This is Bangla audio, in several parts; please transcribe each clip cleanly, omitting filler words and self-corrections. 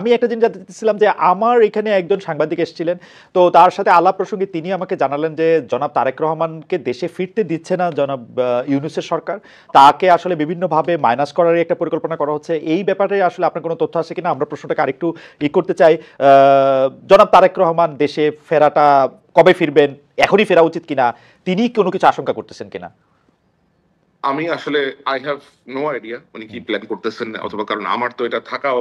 আমি একটা জিনিস জানতে চাচ্ছিলাম যে আমার এখানে একজন সাংবাদিক এসেছিলেন, তো তার সাথে আলাপ প্রসঙ্গে তিনি আমাকে জানালেন যে জনাব তারেক রহমানকে দেশে ফিরতে দিচ্ছে না জনাব ইউনূসের সরকার, তাকে আসলে বিভিন্নভাবে মাইনাস করার একটা পরিকল্পনা করা হচ্ছে। এই ব্যাপারে আসলে আপনার কোনো তথ্য আছে কিনা? আমরা প্রশ্নটাকে আরেকটু করতে চাই। জনাব তারেক রহমান দেশে ফেরাটা কবে ফিরবেন, এখনই ফেরা উচিত কিনা, তিনি কোনো কিছু আশঙ্কা করতেছেন কিনা? আমি আসলে আই হ্যাভ নো আইডিয়া উনি কি প্ল্যান করতেছেন, অথবা কারণ আমার তো এটা থাকাও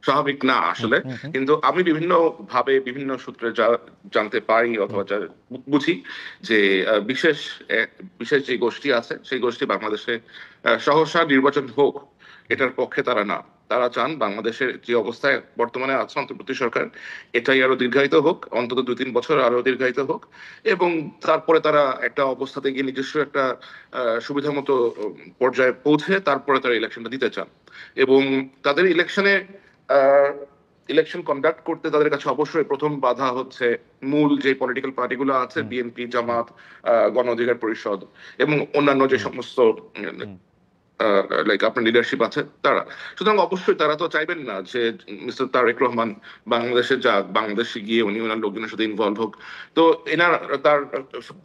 স্বাভাবিক না আসলে। কিন্তু আমি বিভিন্ন ভাবে বিভিন্ন সূত্রে জানতে পারি অথবা বুঝি যে বিশেষ যে গোষ্ঠী আছে সেই গোষ্ঠী বাংলাদেশে সহসা নির্বাচন হোক এটার পক্ষে তারা না। তারা চান বাংলাদেশের যে অবস্থায় বর্তমানে আছে অন্তর্বর্তী সরকার, এটাই আরো দীর্ঘায়িত হোক, অন্তত 2-3 বছর আরো দীর্ঘায়িত হোক, এবং তারপরে তারা একটা অবস্থাতে গিয়ে নিজস্ব একটা সুবিধা মতো পর্যায়ে পৌঁছে তারপরে তারা ইলেকশনটা দিতে চান। এবং তাদের ইলেকশন কন্ডাক্ট করতে তাদের কাছে অবশ্যই প্রথম বাধা হচ্ছে মূল যে পলিটিক্যাল পার্টিগুলো আছে, বিএনপি, জামাত, গণ অধিকার পরিষদ এবং অন্যান্য যে সমস্ত আপনার লিডারশিপ আছে তারা। সুতরাং অবশ্যই তারা তো চাইবেন না যে মিস্টার তারেক রহমান বাংলাদেশে যাক, বাংলাদেশে গিয়ে উনি ওনার লোকজনের সাথে ইনভলভ হোক। তো তার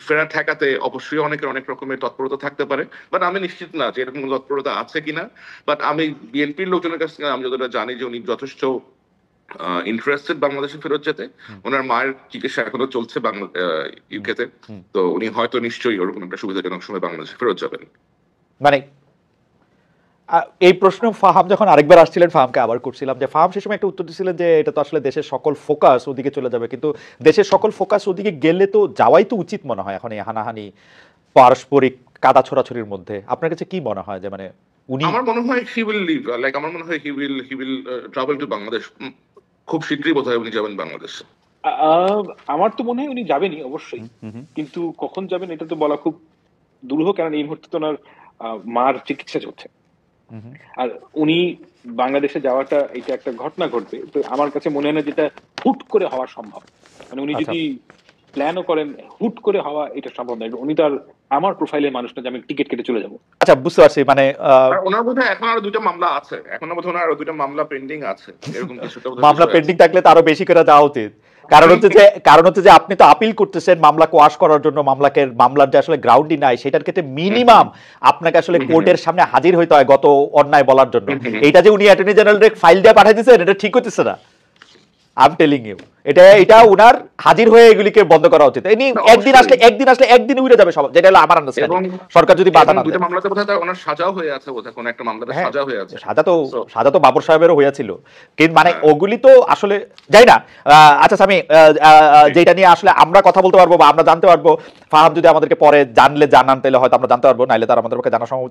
ফেরা ঠেকাতে অবশ্যই অনেকের অনেক রকমের তৎপরতা থাকতে পারে, বাট আমি নিশ্চিত না যে এরকম তৎপরতা আছে কিনা। বাট আমি বিএনপির লোকজনের কাছ থেকে আমি যতটা জানি যে উনি যথেষ্ট ইন্টারেস্টেড বাংলাদেশে ফেরত যেতে। ওনার মায়ের চিকিৎসা এখনো চলছে ইউকেতে, তো উনি হয়তো নিশ্চয়ই ওরকম একটা সুবিধাজনক সময় বাংলাদেশে ফেরত যাবেন। মানে এই প্রশ্ন ফাহাম যখন আরেকবার আসছিলেন, ফাহামকে আবার করছিলাম যে ফাহাম সে সময় একটা উত্তর দিচ্ছিলেন যে এটা তো আসলে দেশের সকল ফোকাস ওদিকে চলে যাবে, কিন্তু দেশের সকল ফোকাস ওদিকে গেলে তো যাওয়াই তো উচিত মনে হয় এখন এই হানাহানি পারস্পরিক কাদা ছোড়াছড়ির মধ্যে। আপনার কাছে কি মনে হয় যে মানে উনি? আমার মনে হয় হি উইল লিভ, আমার মনে হয় he will travel to Bangladesh. খুব শীঘ্রই বোধহয় উনি যাবেন বাংলাদেশে। আমার তো মনে হয় উনি যাবেনই অবশ্যই, কিন্তু কখন যাবেন এটা তো বলা খুব দুরূহ, কারণ এই মুহূর্তে তো ওনার মার চিকিৎসা চলছে। আর উনি বাংলাদেশে যাওয়াটা এটা একটা ঘটনা ঘটবে, তো আমার কাছে মনে হয় না যেটা হুট করে হওয়া সম্ভব। মানে উনি যদি প্ল্যানও করেন, হুট করে হওয়া এটা সম্ভব নয়। উনি তো আর আমার প্রোফাইলের মানুষ না যে আমি টিকিট কেটে চলে যাবো। আচ্ছা, বুঝতে পারছি। মানে ওনার বোধহয় এখন আরো 2টা মামলা আছে, এখনো বোধহয় ওনার আরো 2টা মামলা পেন্ডিং আছে, এরকম কিছু মামলা পেন্ডিং থাকলে তো আরো বেশি করে যাওয়া উচিত। কারণ হচ্ছে যে আপনি তো আপিল করতেছেন মামলা কোয়াশ করার জন্য, মামলার যে আসলে গ্রাউন্ডই নাই সেটার ক্ষেত্রে মিনিমাম আপনাকে আসলে কোর্টের সামনে হাজির হইতে হয় গত অন্যায় বলার জন্য। এটা যে উনি অ্যাটর্নি জেনারেল ফাইল দিয়ে পাঠিয়ে দিয়েছেন এটা ঠিক হচ্ছে না। I'm telling you, এটা উনার হাজির হয়ে এগুলিকে বন্ধ করা উচিত। একদিন আসলে একদিন উড়ে যাবে সব, যেটা হলো আমার আন্ডারস্ট্যান্ডিং। সরকার যদি বাধা না দেয়। দুটো মামলাতে বোধহয় ওনার সাজাও হয়ে আছে, বোধহয় কোন একটা মামলাতে সাজা হয়ে আছে। সাজা তো বাবর সাহেবেরও হয়েছিল, কিন্তু মানে ওগুলি তো আসলে যাই না। আচ্ছা আমি যেটা নিয়ে আসলে আমরা কথা বলতে পারবো বা আমরা জানতে পারবো, ফাহাম যদি আমাদেরকে পরে জানান তাহলে হয়তো আমরা জানতে পারবো, নাইলে তার আমাদের পক্ষে জানা সম্ভব